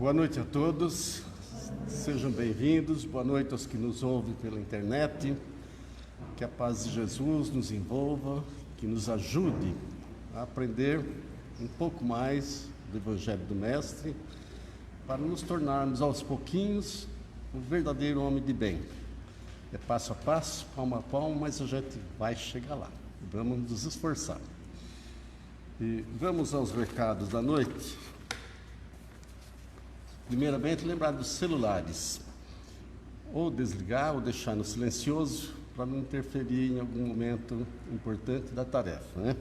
Boa noite a todos, sejam bem-vindos, boa noite aos que nos ouvem pela internet, que a paz de Jesus nos envolva, que nos ajude a aprender um pouco mais do Evangelho do Mestre, para nos tornarmos aos pouquinhos um verdadeiro homem de bem. É passo a passo, palmo a palmo, mas a gente vai chegar lá, vamos nos esforçar. E vamos aos recados da noite. Primeiramente, lembrar dos celulares, ou desligar ou deixar no silencioso, para não interferir em algum momento importante da tarefa, né?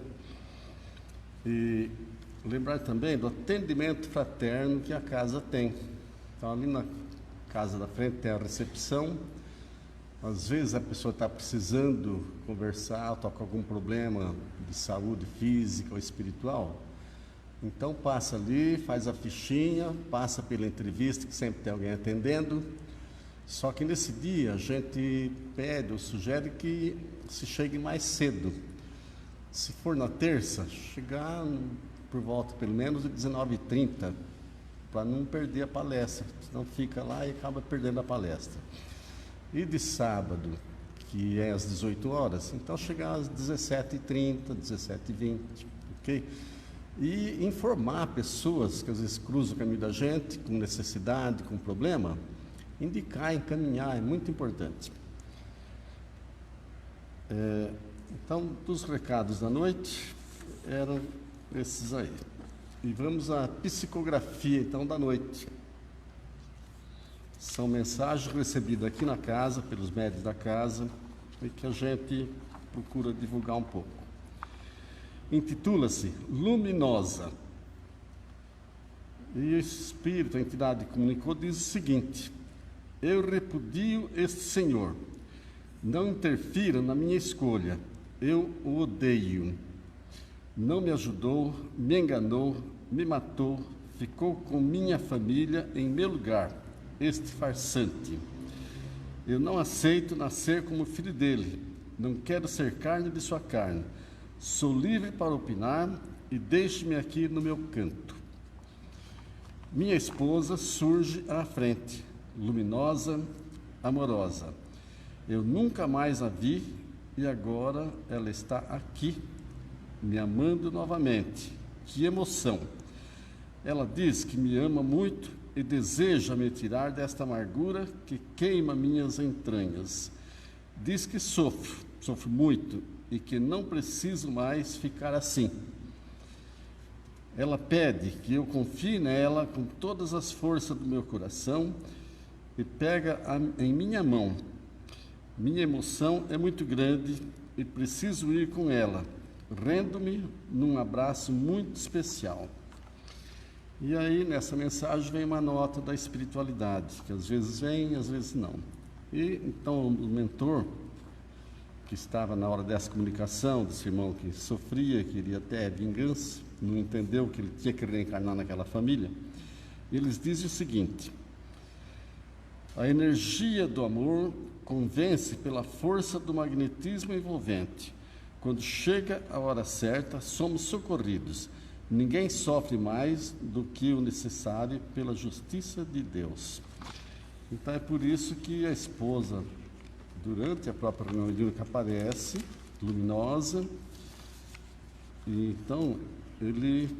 E lembrar também do atendimento fraterno que a casa tem. Então, ali na casa da frente tem a recepção. Às vezes a pessoa está precisando conversar, está com algum problema de saúde física ou espiritual. Então passa ali, faz a fichinha, passa pela entrevista, que sempre tem alguém atendendo. Só que nesse dia a gente pede ou sugere que se chegue mais cedo. Se for na terça, chegar por volta pelo menos de 19h30, para não perder a palestra, senão fica lá e acaba perdendo a palestra. E de sábado, que é às 18 horas, então chegar às 17h30, 17h20, ok? E informar pessoas que às vezes cruzam o caminho da gente, com necessidade, com problema, indicar, encaminhar, é muito importante. Então, dos recados da noite, eram esses aí. E vamos à psicografia, então, da noite. São mensagens recebidas aqui na casa, pelos médios da casa, e que a gente procura divulgar um pouco. Intitula-se Luminosa. E o Espírito, a entidade que comunicou, diz o seguinte: eu repudio este senhor, não interfira na minha escolha, eu o odeio. Não me ajudou, me enganou, me matou, ficou com minha família em meu lugar, este farsante. Eu não aceito nascer como filho dele, não quero ser carne de sua carne. Sou livre para opinar e deixe-me aqui no meu canto. Minha esposa surge à frente, luminosa, amorosa. Eu nunca mais a vi e agora ela está aqui, me amando novamente. Que emoção! Ela diz que me ama muito e deseja me tirar desta amargura que queima minhas entranhas. Diz que sofro muito e que não preciso mais ficar assim. Ela pede que eu confie nela com todas as forças do meu coração e pega em minha mão. Minha emoção é muito grande e preciso ir com ela, rendo-me num abraço muito especial. E aí, nessa mensagem, vem uma nota da espiritualidade, que às vezes vem, às vezes não. E então o mentor, que estava na hora dessa comunicação, desse irmão que sofria, queria até vingança, não entendeu que ele tinha que reencarnar naquela família, eles dizem o seguinte: a energia do amor convence pela força do magnetismo envolvente. Quando chega a hora certa, somos socorridos. Ninguém sofre mais do que o necessário pela justiça de Deus. Então é por isso que a esposa, durante a própria reunião mediúnica, aparece luminosa, e então ele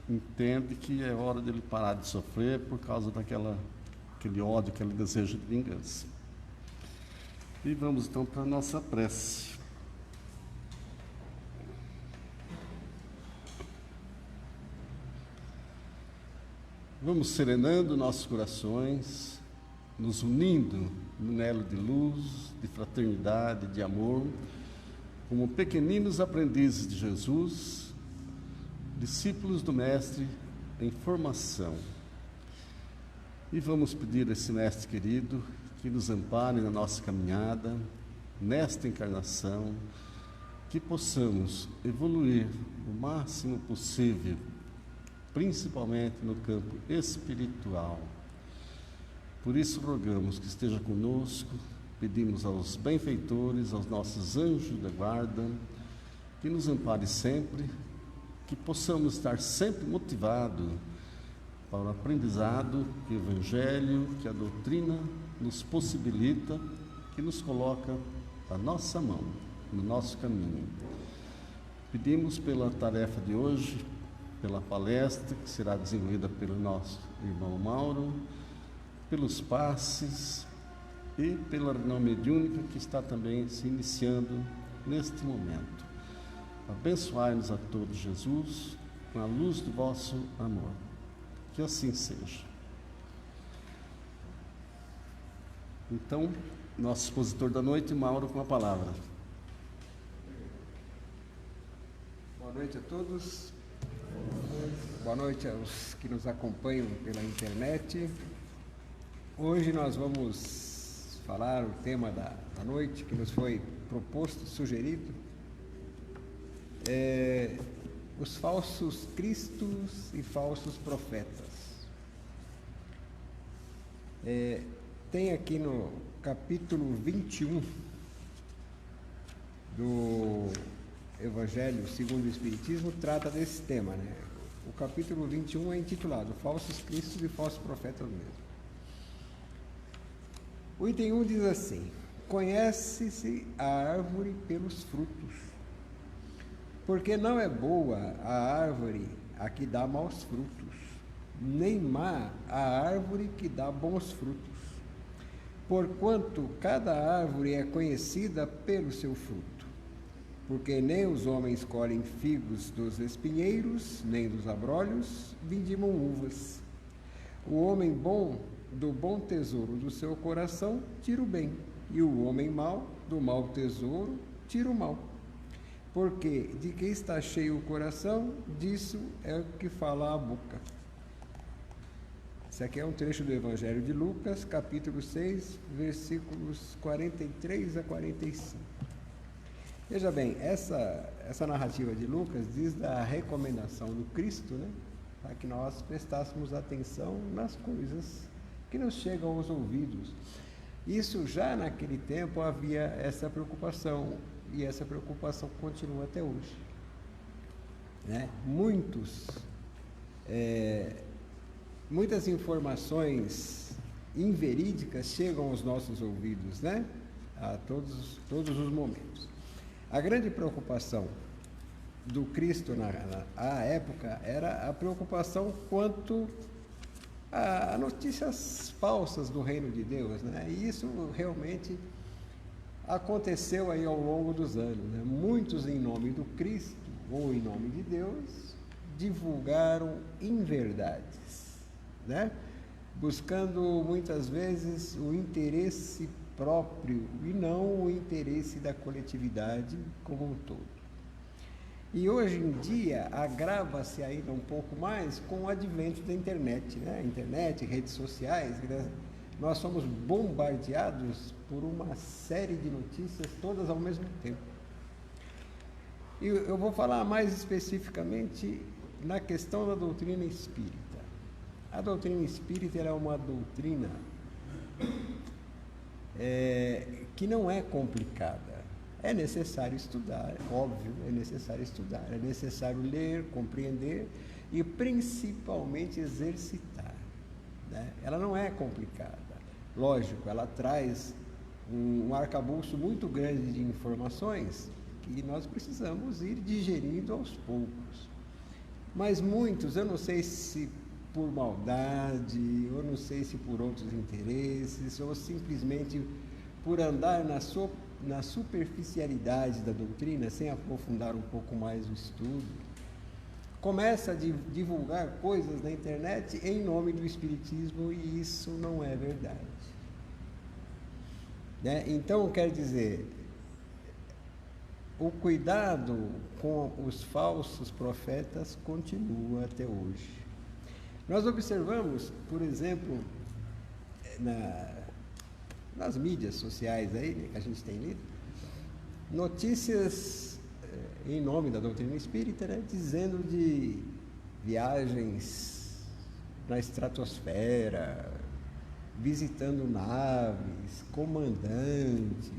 entende que é hora dele parar de sofrer por causa daquele ódio, aquele desejo de vingança. E vamos então para a nossa prece. Vamos serenando nossos corações, nos unindo no elo de luz, de fraternidade, de amor, como pequeninos aprendizes de Jesus, discípulos do Mestre em formação. E vamos pedir a esse Mestre querido que nos ampare na nossa caminhada, nesta encarnação, que possamos evoluir o máximo possível, principalmente no campo espiritual. Por isso rogamos que esteja conosco, pedimos aos benfeitores, aos nossos anjos da guarda, que nos ampare sempre, que possamos estar sempre motivados para o aprendizado que o Evangelho, que a doutrina nos possibilita, que nos coloca à nossa mão, no nosso caminho. Pedimos pela tarefa de hoje, pela palestra que será desenvolvida pelo nosso irmão Mauro, pelos passes e pela reunião mediúnica que está também se iniciando neste momento. Abençoai-nos a todos, Jesus, com a luz do vosso amor. Que assim seja. Então, nosso expositor da noite, Mauro, com a palavra. Boa noite a todos. Boa noite aos que nos acompanham pela internet. Hoje nós vamos falar o tema da noite que nos foi proposto, sugerido. Os falsos cristos e falsos profetas. Tem aqui no capítulo 21 do Evangelho segundo o Espiritismo, trata desse tema, né? O capítulo 21 é intitulado Falsos Cristos e Falsos Profetas mesmo. O item 1 diz assim: conhece-se a árvore pelos frutos, porque não é boa a árvore a que dá maus frutos, nem má a árvore que dá bons frutos. Porquanto cada árvore é conhecida pelo seu fruto. Porque nem os homens colhem figos dos espinheiros, nem dos abrolhos vindimam uvas. O homem bom, do bom tesouro do seu coração, tira o bem, e o homem mau, do mau tesouro, tira o mal. Porque de que está cheio o coração, disso é o que fala a boca. Esse aqui é um trecho do Evangelho de Lucas, capítulo 6, versículos 43 a 45. Veja bem, essa narrativa de Lucas diz da recomendação do Cristo, né, para que nós prestássemos atenção nas coisas que nos chegam aos ouvidos. Isso já naquele tempo havia essa preocupação, e essa preocupação continua até hoje, né? Muitas informações inverídicas chegam aos nossos ouvidos, né? A todos os momentos. A grande preocupação do Cristo à época era a preocupação quanto a notícias falsas do reino de Deus, né? E isso realmente aconteceu aí ao longo dos anos, né? Muitos, em nome do Cristo ou em nome de Deus, divulgaram inverdades, né? Buscando muitas vezes o interesse próprio e não o interesse da coletividade como um todo. E hoje em dia agrava-se ainda um pouco mais com o advento da internet, né? Internet, redes sociais, né? Nós somos bombardeados por uma série de notícias, todas ao mesmo tempo. E eu vou falar mais especificamente na questão da doutrina espírita. A doutrina espírita é uma doutrina que não é complicada. É necessário estudar, óbvio, é necessário estudar, é necessário ler, compreender e principalmente exercitar, né? Ela não é complicada. Lógico, ela traz um arcabouço muito grande de informações que nós precisamos ir digerindo aos poucos. Mas muitos, eu não sei se por maldade, eu não sei se por outros interesses, ou simplesmente por andar na superficialidade da doutrina, sem aprofundar um pouco mais o estudo, começa a divulgar coisas na internet em nome do Espiritismo, e isso não é verdade, né? Então, quer dizer, o cuidado com os falsos profetas continua até hoje. Nós observamos, por exemplo, nas mídias sociais aí, né, que a gente tem lido, notícias em nome da doutrina espírita, né, dizendo de viagens na estratosfera, visitando naves, comandante,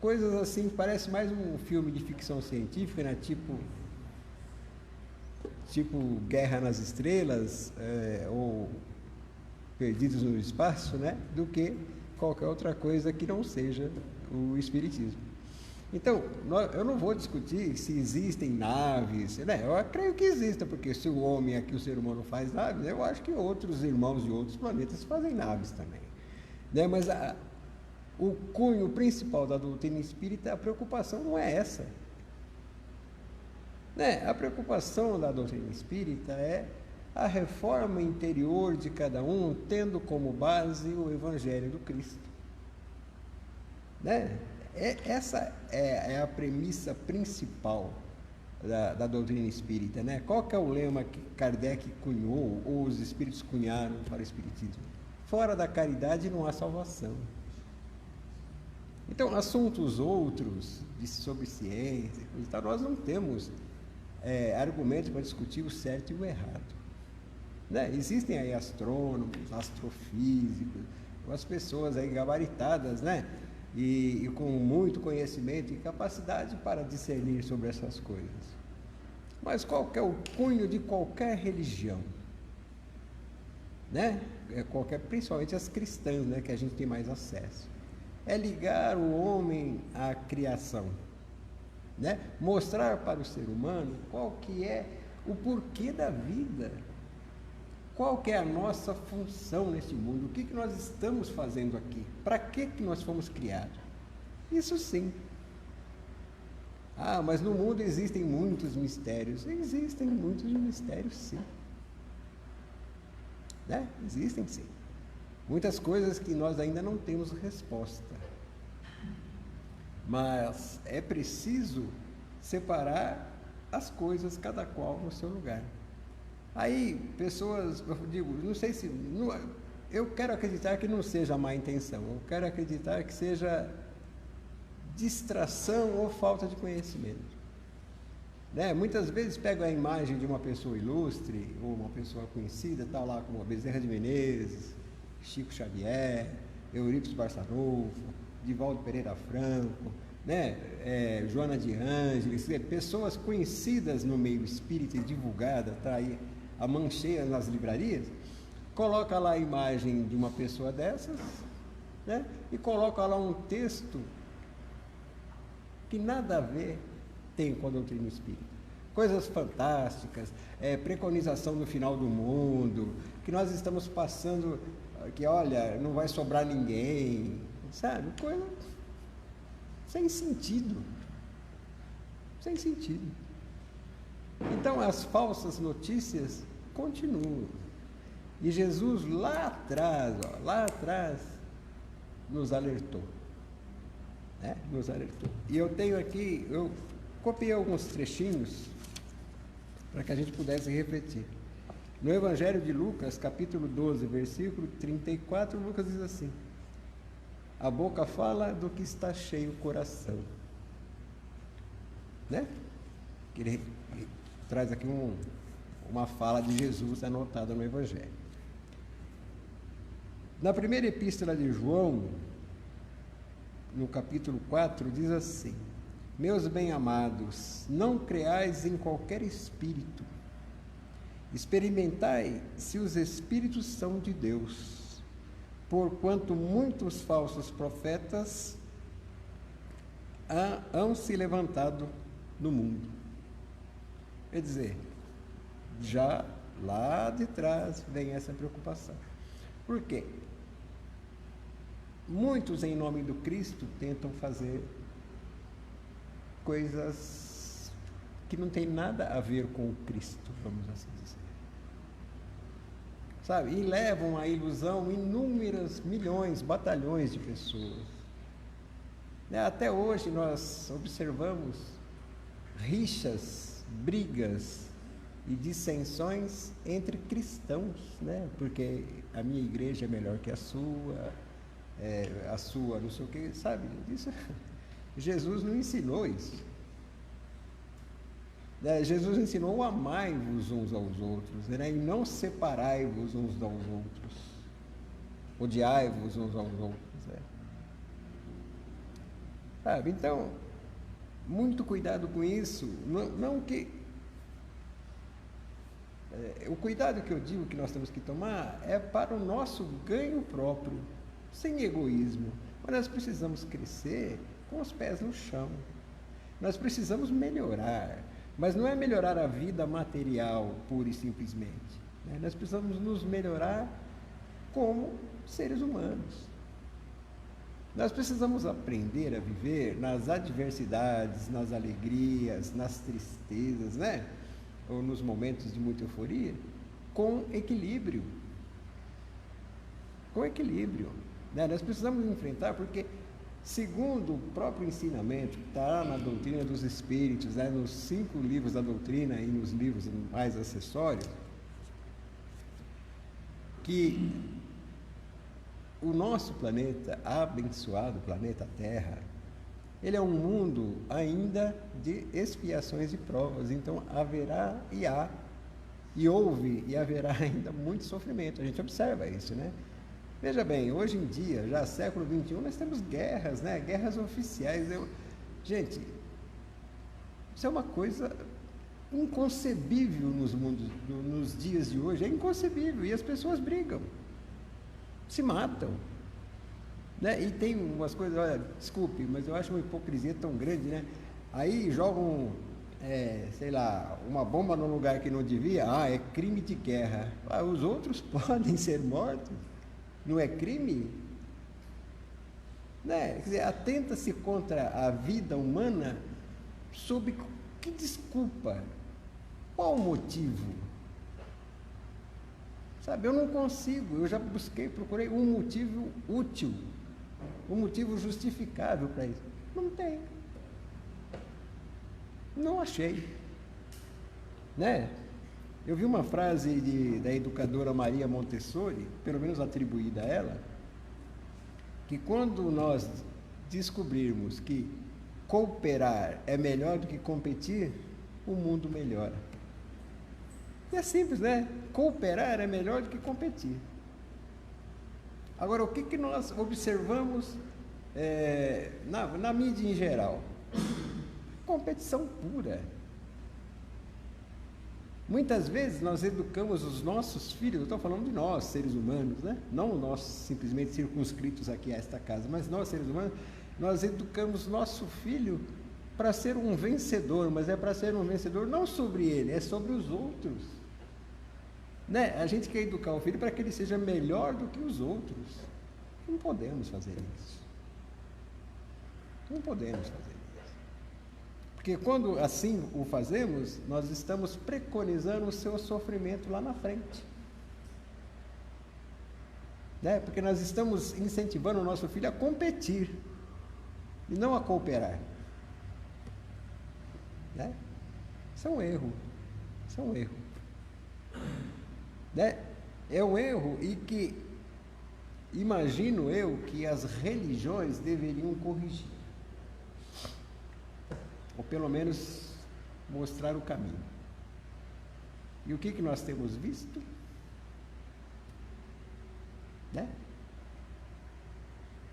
coisas assim, parece mais um filme de ficção científica, né, tipo tipo Guerra nas Estrelas, ou Perdidos no Espaço, né? Do que qualquer outra coisa que não seja o Espiritismo. Então, eu não vou discutir se existem naves, né? Eu creio que existam, porque se o homem aqui, o ser humano, faz naves, eu acho que outros irmãos de outros planetas fazem naves também, né? Mas o cunho principal da doutrina espírita, a preocupação não é essa, né? A preocupação da doutrina espírita é a reforma interior de cada um, tendo como base o Evangelho do Cristo, né? Essa é a premissa principal da doutrina espírita, né? Qual que é o lema que Kardec cunhou, ou os espíritos cunharam para o espiritismo? Fora da caridade não há salvação. Então, assuntos outros, sobre ciência, nós não temos argumentos para discutir o certo e o errado, né? Existem aí astrônomos, astrofísicos, as pessoas aí gabaritadas, né? E com muito conhecimento e capacidade para discernir sobre essas coisas. Mas qual que é o cunho de qualquer religião, né? Principalmente as cristãs, né? Que a gente tem mais acesso. É ligar o homem à criação, né? Mostrar para o ser humano qual que é o porquê da vida, qual que é a nossa função neste mundo, o que nós estamos fazendo aqui, para que nós fomos criados. Isso sim. Mas no mundo existem muitos mistérios. Existem muitos mistérios, sim, né? Existem sim. Muitas coisas que nós ainda não temos resposta. Mas é preciso separar as coisas, cada qual no seu lugar. Aí, pessoas, eu digo, não sei se... eu quero acreditar que não seja má intenção. Eu quero acreditar que seja distração ou falta de conhecimento, né? Muitas vezes pego a imagem de uma pessoa ilustre ou uma pessoa conhecida, está lá como Bezerra de Menezes, Chico Xavier, Eurípides Barçanufo, Divaldo Pereira Franco, né? Joana de Ângeles, pessoas conhecidas no meio espírita e divulgadas, está aí a mão cheia nas livrarias, coloca lá a imagem de uma pessoa dessas, né? E coloca lá um texto que nada a ver tem com a doutrina espírita. Coisas fantásticas, preconização do final do mundo, que nós estamos passando, que olha, não vai sobrar ninguém, sabe? Coisa sem sentido. Sem sentido. Então, as falsas notícias continuam. E Jesus lá atrás, nos alertou. Né? Nos alertou. E eu tenho aqui, eu copiei alguns trechinhos para que a gente pudesse refletir. No Evangelho de Lucas, capítulo 12, versículo 34, Lucas diz assim: a boca fala do que está cheio o coração. Né? Ele traz aqui uma fala de Jesus anotada no Evangelho. Na primeira epístola de João, no capítulo 4, diz assim: meus bem-amados, não creais em qualquer espírito, experimentai se os espíritos são de Deus, porquanto muitos falsos profetas hão se levantado no mundo. Quer dizer, já lá de trás vem essa preocupação. Por quê? Muitos, em nome do Cristo, tentam fazer coisas que não tem nada a ver com o Cristo, vamos assim dizer. Sabe? E levam à ilusão inúmeras milhões, batalhões de pessoas. Até hoje nós observamos rixas, brigas e dissensões entre cristãos, né? Porque a minha igreja é melhor que a sua não sei o que, sabe? Isso, Jesus não ensinou isso. Jesus ensinou: amai-vos uns aos outros, né? E não separai-vos uns dos outros, odiai-vos uns aos outros, né? Sabe? Então, muito cuidado com isso. Não que o cuidado que eu digo que nós temos que tomar é para o nosso ganho próprio, sem egoísmo. Mas nós precisamos crescer com os pés no chão. Nós precisamos melhorar, mas não é melhorar a vida material pura e simplesmente, né? Nós precisamos nos melhorar como seres humanos. Nós precisamos aprender a viver nas adversidades, nas alegrias, nas tristezas, né? Ou nos momentos de muita euforia, com equilíbrio. Com equilíbrio, né? Nós precisamos enfrentar, porque, segundo o próprio ensinamento, que está na doutrina dos Espíritos, né? Nos 5 livros da doutrina e nos livros mais acessórios, que o nosso planeta, abençoado planeta Terra, ele é um mundo ainda de expiações e provas. Então haverá e há, e houve e haverá ainda muito sofrimento. A gente observa isso, né? Veja bem, hoje em dia, já século XXI, nós temos guerras, né? Guerras oficiais. Gente, isso é uma coisa inconcebível nos dias de hoje. É inconcebível. E as pessoas brigam, se matam, né? E tem umas coisas, olha, desculpe, mas eu acho uma hipocrisia tão grande, né? Aí jogam, sei lá, uma bomba num lugar que não devia, é crime de guerra. Os outros podem ser mortos, não é crime? Né? Quer dizer, atenta-se contra a vida humana sob que desculpa? Qual o motivo? Sabe, eu não consigo, eu já procurei um motivo útil, um motivo justificável para isso. Não tem. Não achei. Né? Eu vi uma frase da educadora Maria Montessori, pelo menos atribuída a ela, que quando nós descobrirmos que cooperar é melhor do que competir, o mundo melhora. E é simples, né? Cooperar é melhor do que competir. Agora, o que nós observamos na mídia em geral? Competição pura. Muitas vezes nós educamos os nossos filhos, eu estou falando de nós, seres humanos, né? Não nós simplesmente circunscritos aqui a esta casa, mas nós, seres humanos, nós educamos nosso filho para ser um vencedor, mas é para ser um vencedor não sobre ele, é sobre os outros. Né? A gente quer educar o filho para que ele seja melhor do que os outros. Não podemos fazer isso. Não podemos fazer isso. Porque quando assim o fazemos, nós estamos preconizando o seu sofrimento lá na frente. Né? Porque nós estamos incentivando o nosso filho a competir e não a cooperar. Né? Isso é um erro. Isso é um erro. Né? É um erro e que imagino eu que as religiões deveriam corrigir, ou pelo menos mostrar o caminho. E o que nós temos visto? Né?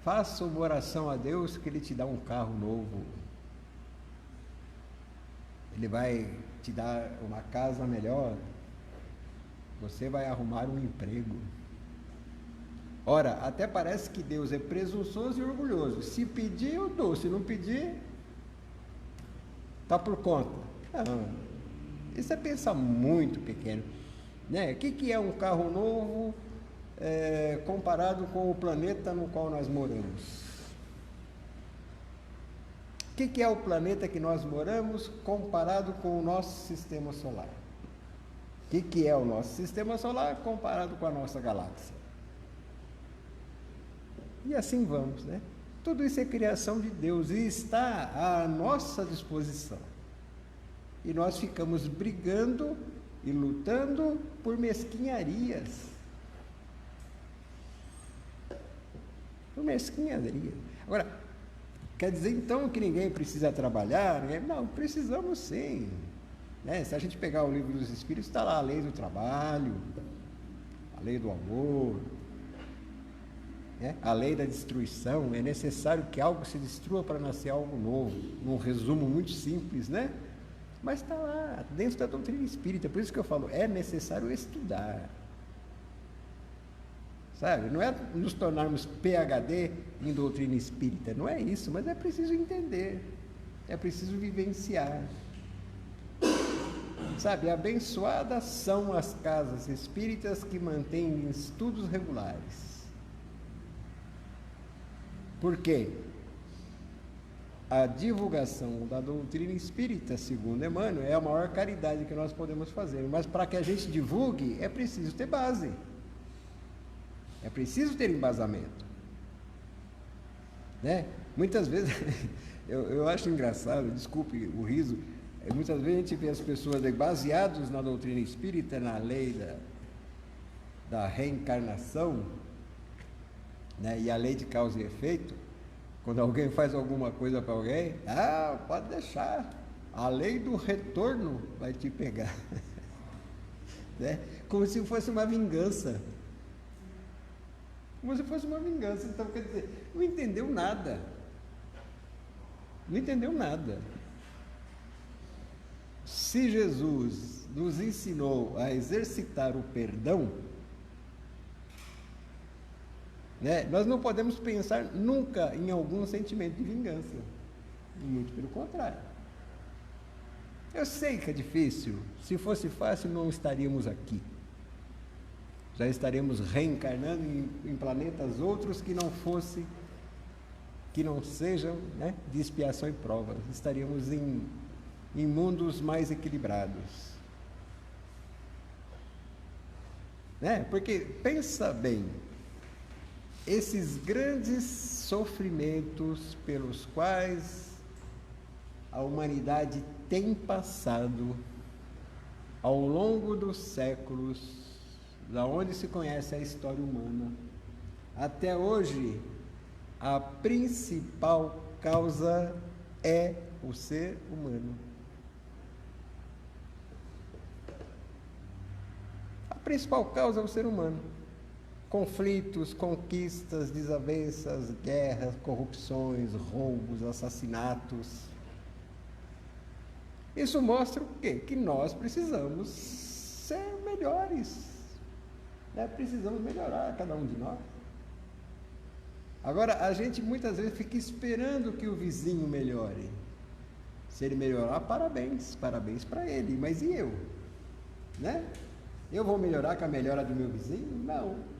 Faça uma oração a Deus que Ele te dá um carro novo, Ele vai te dar uma casa melhor, você vai arrumar um emprego. Ora, até parece que Deus é presunçoso e orgulhoso. Se pedir, eu dou. Se não pedir, está por conta. Não, isso é pensar muito pequeno. Né? O que é um carro novo comparado com o planeta no qual nós moramos? O que é o planeta que nós moramos comparado com o nosso sistema solar? O que é o nosso sistema solar comparado com a nossa galáxia? E assim vamos, né? Tudo isso é criação de Deus e está à nossa disposição. E nós ficamos brigando e lutando por mesquinharias. Por mesquinharia. Agora, quer dizer então que ninguém precisa trabalhar? Não, precisamos sim. Né? Se a gente pegar o livro dos Espíritos, está lá a lei do trabalho, a lei do amor, né? A lei da destruição. É necessário que algo se destrua para nascer algo novo. Num resumo muito simples, né? Mas está lá, dentro da doutrina espírita. Por isso que eu falo, é necessário estudar. Sabe? Não é nos tornarmos PhD em doutrina espírita, não é isso, mas é preciso entender, é preciso vivenciar. Sabe, abençoadas são as casas espíritas que mantêm estudos regulares. Por quê? A divulgação da doutrina espírita, segundo Emmanuel, é a maior caridade que nós podemos fazer. Mas para que a gente divulgue, é preciso ter base. É preciso ter embasamento. Né? Muitas vezes, eu acho engraçado, desculpe o riso, muitas vezes a gente vê as pessoas baseadas na doutrina espírita, na lei da reencarnação, né? E a lei de causa e efeito. Quando alguém faz alguma coisa para alguém, pode deixar, a lei do retorno vai te pegar. Né? Como se fosse uma vingança. Como se fosse uma vingança. Então, quer dizer, não entendeu nada. Não entendeu nada. Se Jesus nos ensinou a exercitar o perdão, né, nós não podemos pensar nunca em algum sentimento de vingança. Muito pelo contrário. Eu sei que é difícil. Se fosse fácil, não estaríamos aqui. Já estaremos reencarnando em planetas outros que não sejam, né, de expiação e prova. Estaríamos em mundos mais equilibrados. Né? Porque, pensa bem, esses grandes sofrimentos pelos quais a humanidade tem passado ao longo dos séculos, da onde se conhece a história humana, até hoje, a principal causa é o ser humano. A principal causa é o ser humano. Conflitos, conquistas, desavenças, guerras, corrupções, roubos, assassinatos. Isso mostra o quê? Que nós precisamos ser melhores. Né? Precisamos melhorar, cada um de nós. Agora, a gente muitas vezes fica esperando que o vizinho melhore. Se ele melhorar, parabéns para ele. Mas e eu? Né? Eu vou melhorar com a melhora do meu vizinho? Não.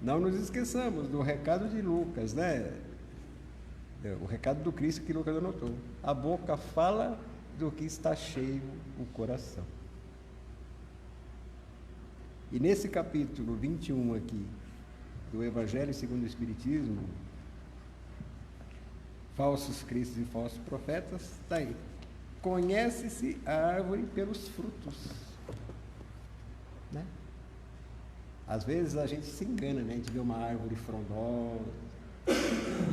Não nos esqueçamos do recado de Lucas, né? O recado do Cristo que Lucas anotou. A boca fala do que está cheio o coração. E nesse capítulo 21 aqui, do Evangelho segundo o Espiritismo, falsos cristos e falsos profetas, está aí. Conhece-se a árvore pelos frutos. Né? Às vezes a gente se engana, né? A gente vê uma árvore frondosa,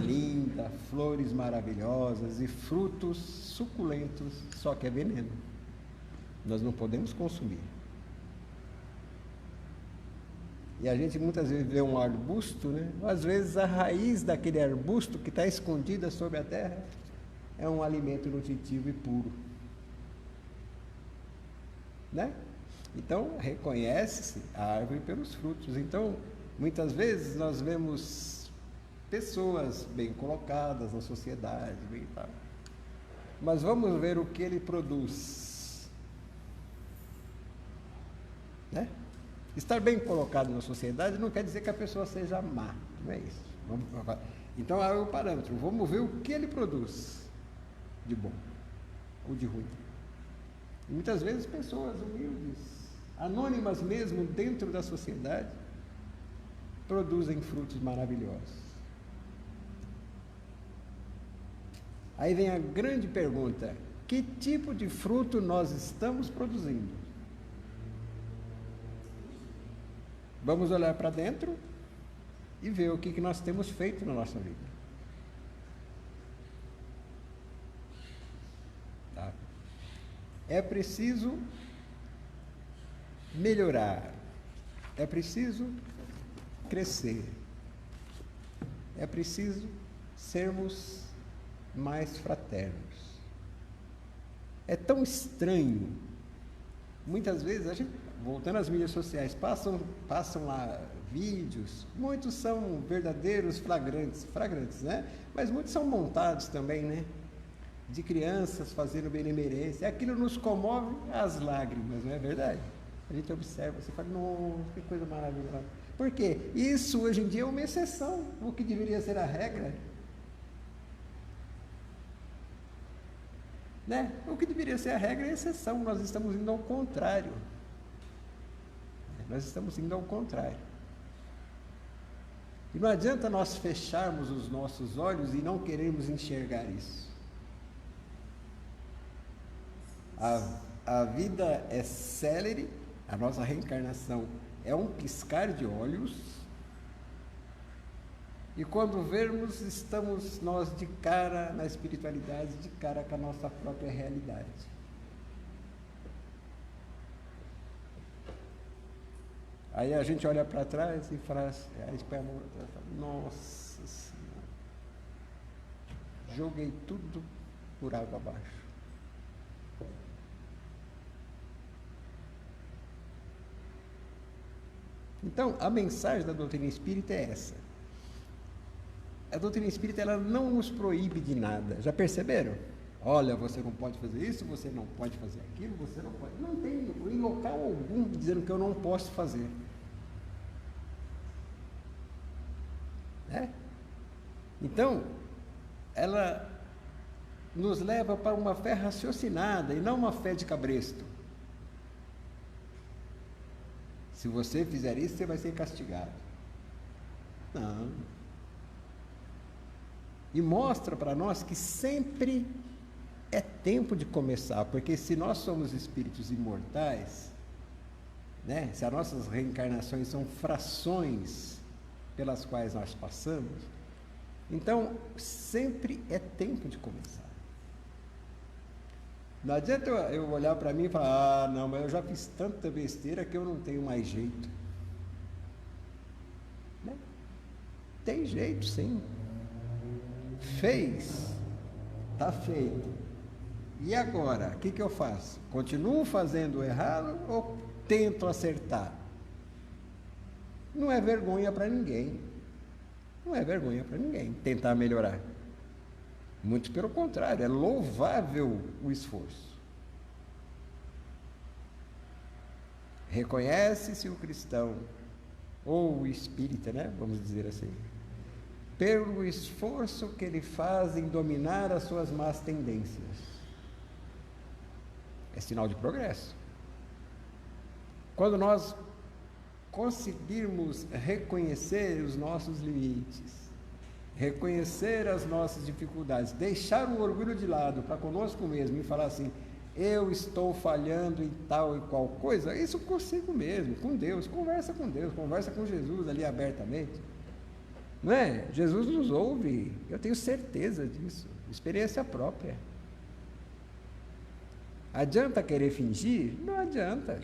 linda, flores maravilhosas e frutos suculentos, só que é veneno. Nós não podemos consumir. E a gente muitas vezes vê um arbusto, né? Às vezes a raiz daquele arbusto que está escondida sobre a terra é um alimento nutritivo e puro. Né? Então, reconhece-se a árvore pelos frutos. Então, muitas vezes nós vemos pessoas bem colocadas na sociedade, bem tal. Mas vamos ver o que ele produz. Né? Estar bem colocado na sociedade não quer dizer que a pessoa seja má, não é isso. Então, é o parâmetro. Vamos ver o que ele produz de bom ou de ruim. E muitas vezes pessoas humildes, anônimas mesmo dentro da sociedade, produzem frutos maravilhosos. Aí vem a grande pergunta: que tipo de fruto nós estamos produzindo? Vamos olhar para dentro e ver o que nós temos feito na nossa vida. Tá? É preciso melhorar, é preciso crescer, é preciso sermos mais fraternos. É tão estranho. Muitas vezes, a gente, voltando às mídias sociais, passam lá vídeos, muitos são verdadeiros flagrantes, né? Mas muitos são montados também, né? De crianças fazendo benemerência. Aquilo nos comove às lágrimas, não é verdade? A gente observa, você fala, nossa, que coisa maravilhosa. Por quê? Isso hoje em dia é uma exceção, o que deveria ser a regra. Né? O que deveria ser a regra é a exceção, nós estamos indo ao contrário. Nós estamos indo ao contrário. E não adianta nós fecharmos os nossos olhos e não queremos enxergar isso. A vida é célere, a nossa reencarnação é um piscar de olhos, e quando vermos, estamos nós de cara na espiritualidade, de cara com a nossa própria realidade. Aí a gente olha para trás e fala assim, nossa Senhora, joguei tudo por água abaixo. Então, a mensagem da doutrina espírita é essa. A doutrina espírita, ela não nos proíbe de nada. Já perceberam? Olha, você não pode fazer isso, você não pode fazer aquilo, você não pode. Não tem em local algum dizendo que eu não posso fazer. Né? Então, ela nos leva para uma fé raciocinada e não uma fé de cabresto. Se você fizer isso, você vai ser castigado. Não. E mostra para nós que sempre é tempo de começar, porque se nós somos espíritos imortais, né, se as nossas reencarnações são frações pelas quais nós passamos, então sempre é tempo de começar. Não adianta eu olhar para mim e falar, não, mas eu já fiz tanta besteira que eu não tenho mais jeito. Né? Tem jeito, sim. Fez, está feito. E agora, o que eu faço? Continuo fazendo errado ou tento acertar? Não é vergonha para ninguém. Não é vergonha para ninguém tentar melhorar. Muito pelo contrário, é louvável o esforço. Reconhece-se o cristão, ou o espírita, né? Vamos dizer assim, pelo esforço que ele faz em dominar as suas más tendências. É sinal de progresso. Quando nós conseguirmos reconhecer os nossos limites, reconhecer as nossas dificuldades, deixar o orgulho de lado para conosco mesmo e falar assim, eu estou falhando em tal e qual coisa, isso consigo mesmo, com Deus, conversa com Jesus ali abertamente. Não é? Jesus nos ouve, eu tenho certeza disso, experiência própria. Adianta querer fingir? Não adianta.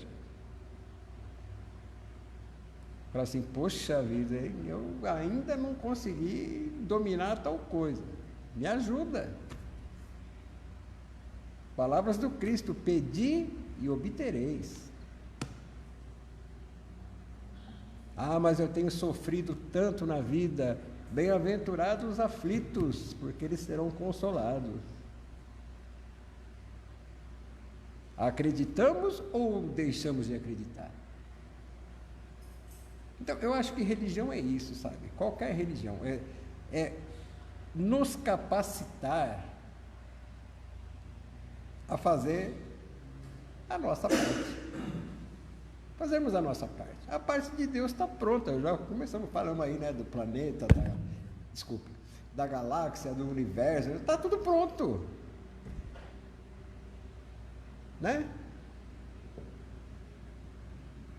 Fala assim, poxa vida, eu ainda não consegui dominar tal coisa. Me ajuda. Palavras do Cristo, pedi e obtereis. Ah, mas eu tenho sofrido tanto na vida. Bem-aventurados os aflitos, porque eles serão consolados. Acreditamos ou deixamos de acreditar? Então, eu acho que religião é isso, sabe? Qualquer religião. É nos capacitar a fazer a nossa parte. Fazermos a nossa parte. A parte de Deus está pronta. Já começamos falando aí, né? Do planeta, da galáxia, do universo. Está tudo pronto. Né?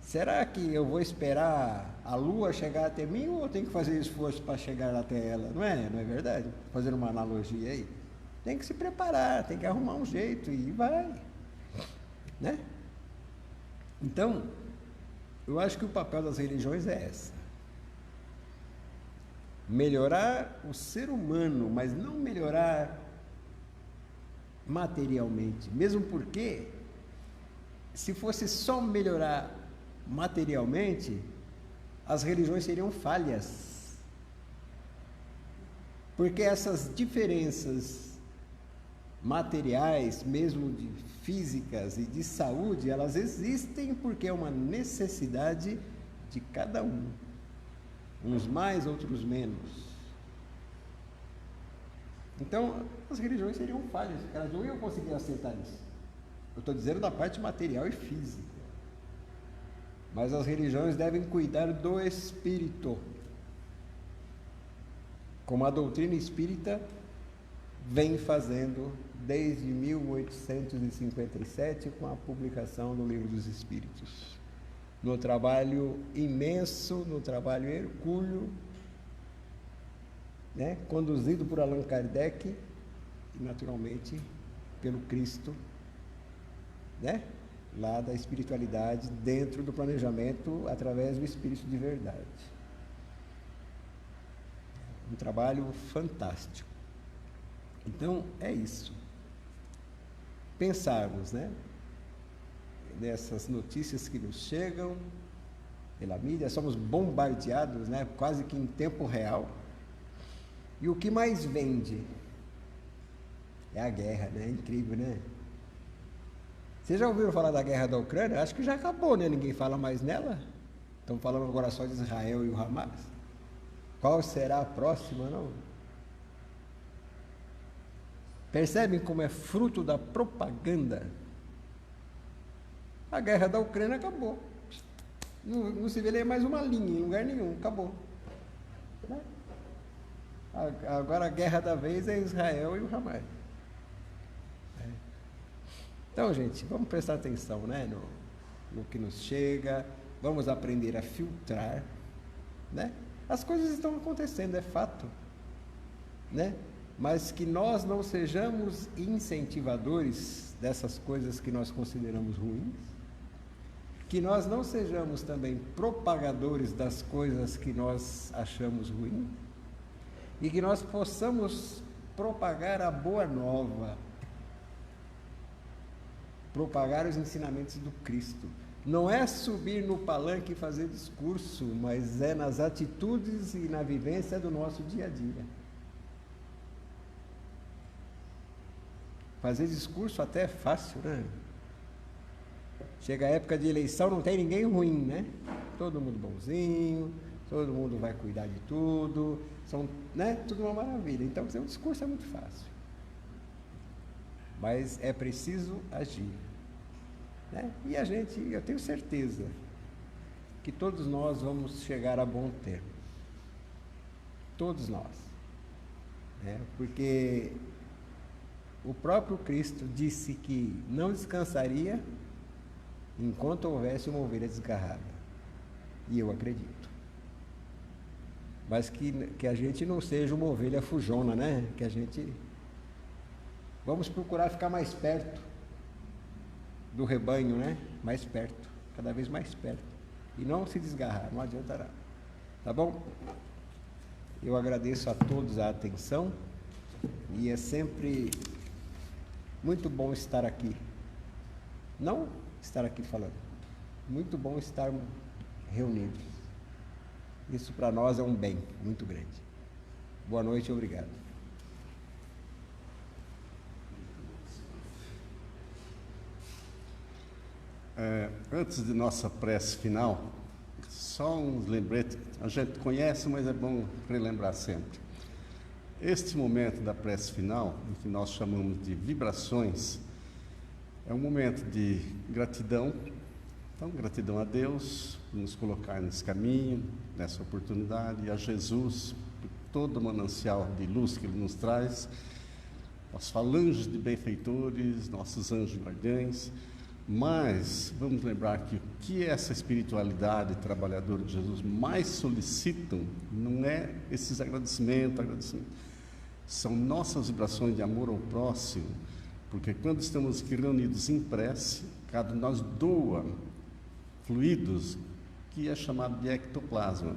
Será que eu vou esperar a Lua chegar até mim ou eu tenho que fazer esforço para chegar até ela? Não é verdade? Fazendo uma analogia aí. Tem que se preparar, tem que arrumar um jeito e vai. Né? Então, eu acho que o papel das religiões é essa. Melhorar o ser humano, mas não melhorar materialmente, mesmo porque, se fosse só melhorar materialmente, as religiões seriam falhas. Porque essas diferenças materiais, mesmo de físicas e de saúde, elas existem porque é uma necessidade de cada um. Uns mais, outros menos. Então, as religiões seriam falhas, elas não iam conseguir aceitar isso. Eu estou dizendo da parte material e física. Mas as religiões devem cuidar do espírito. Como a doutrina espírita vem fazendo desde 1857, com a publicação do Livro dos Espíritos. No trabalho imenso, no trabalho hercúleo, né, conduzido por Allan Kardec e, naturalmente, pelo Cristo, né, lá da espiritualidade, dentro do planejamento, através do Espírito de Verdade. Um trabalho fantástico. Então, é isso. Pensarmos, né, nessas notícias que nos chegam pela mídia, somos bombardeados, né, quase que em tempo real. E o que mais vende é a guerra, né? É incrível, né? Vocês já ouviram falar da guerra da Ucrânia? Acho que já acabou, né? Ninguém fala mais nela. Estão falando agora só de Israel e o Hamas. Qual será a próxima, não? Percebem como é fruto da propaganda? A guerra da Ucrânia acabou. Não se vê nem mais uma linha em lugar nenhum, acabou. Né? Agora a guerra da vez é Israel e o Hamas. Então, gente, vamos prestar atenção, né, no que nos chega, vamos aprender a filtrar, né? As coisas estão acontecendo, é fato, né? Mas que nós não sejamos incentivadores dessas coisas que nós consideramos ruins, que nós não sejamos também propagadores das coisas que nós achamos ruins, e que nós possamos propagar a boa nova, propagar os ensinamentos do Cristo. Não é subir no palanque e fazer discurso, mas é nas atitudes e na vivência do nosso dia a dia. Fazer discurso até é fácil, né? Chega a época de eleição, não tem ninguém ruim, né? Todo mundo bonzinho, todo mundo vai cuidar de tudo, né? Tudo uma maravilha. Então, fazer um discurso é muito fácil. Mas é preciso agir. Né? E eu tenho certeza que todos nós vamos chegar a bom termo. Todos nós. Né? Porque o próprio Cristo disse que não descansaria enquanto houvesse uma ovelha desgarrada. E eu acredito. Mas que a gente não seja uma ovelha fujona, né? Que a gente... Vamos procurar ficar mais perto do rebanho, né? Mais perto, cada vez mais perto. E não se desgarrar, não adiantará. Tá bom? Eu agradeço a todos a atenção e é sempre muito bom estar aqui. Não estar aqui falando. Muito bom estar reunidos. Isso para nós é um bem muito grande. Boa noite e obrigado. Antes de nossa prece final, só uns lembretes, a gente conhece, mas é bom relembrar sempre. Este momento da prece final, que nós chamamos de vibrações, é um momento de gratidão. Então, gratidão a Deus por nos colocar nesse caminho, nessa oportunidade, e a Jesus por todo o manancial de luz que Ele nos traz, as falanges de benfeitores, nossos anjos guardiães. Mas vamos lembrar que o que essa espiritualidade trabalhadora de Jesus mais solicitam não é esses agradecimentos, são nossas vibrações de amor ao próximo, porque quando estamos aqui reunidos em prece, cada um de nós doa fluidos, que é chamado de ectoplasma.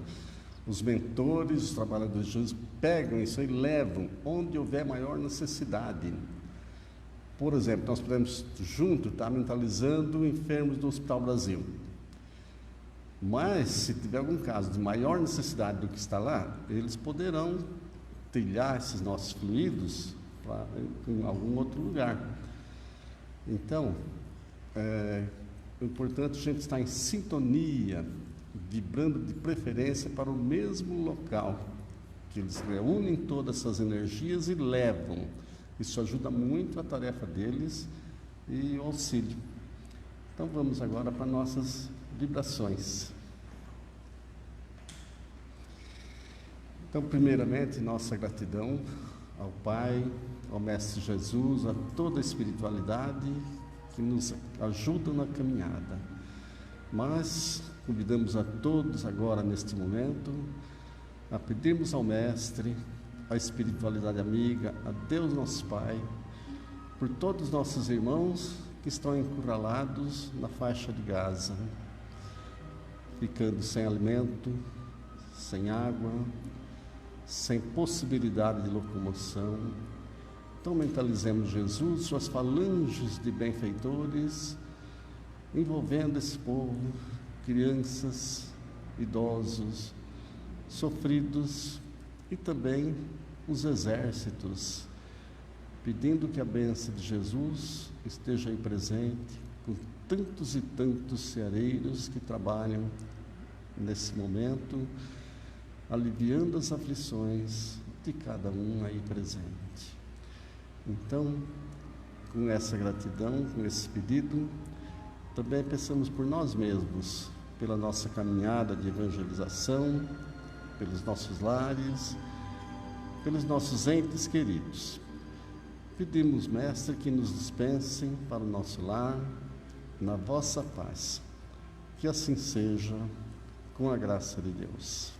Os mentores, os trabalhadores de Jesus pegam isso e levam onde houver maior necessidade. Por exemplo, nós podemos junto estar mentalizando enfermos do Hospital Brasil. Mas, se tiver algum caso de maior necessidade do que está lá, eles poderão trilhar esses nossos fluidos em algum outro lugar. Então, é importante a gente estar em sintonia, vibrando de preferência para o mesmo local, que eles reúnem todas essas energias e levam. Isso ajuda muito a tarefa deles e o auxílio. Então vamos agora para nossas vibrações. Então, primeiramente, nossa gratidão ao Pai, ao Mestre Jesus, a toda a espiritualidade que nos ajuda na caminhada. Mas convidamos a todos agora, neste momento, a pedirmos ao Mestre, à espiritualidade amiga, a Deus nosso Pai, por todos os nossos irmãos que estão encurralados na faixa de Gaza, ficando sem alimento, sem água, sem possibilidade de locomoção. Então mentalizemos Jesus, suas falanges de benfeitores, envolvendo esse povo, crianças, idosos, sofridos e também os exércitos, pedindo que a bênção de Jesus esteja aí presente com tantos e tantos ceareiros que trabalham nesse momento, aliviando as aflições de cada um aí presente. Então, com essa gratidão, com esse pedido, também pensamos por nós mesmos, pela nossa caminhada de evangelização, pelos nossos lares, pelos nossos entes queridos. Pedimos, Mestre, que nos dispensem para o nosso lar, na vossa paz. Que assim seja, com a graça de Deus.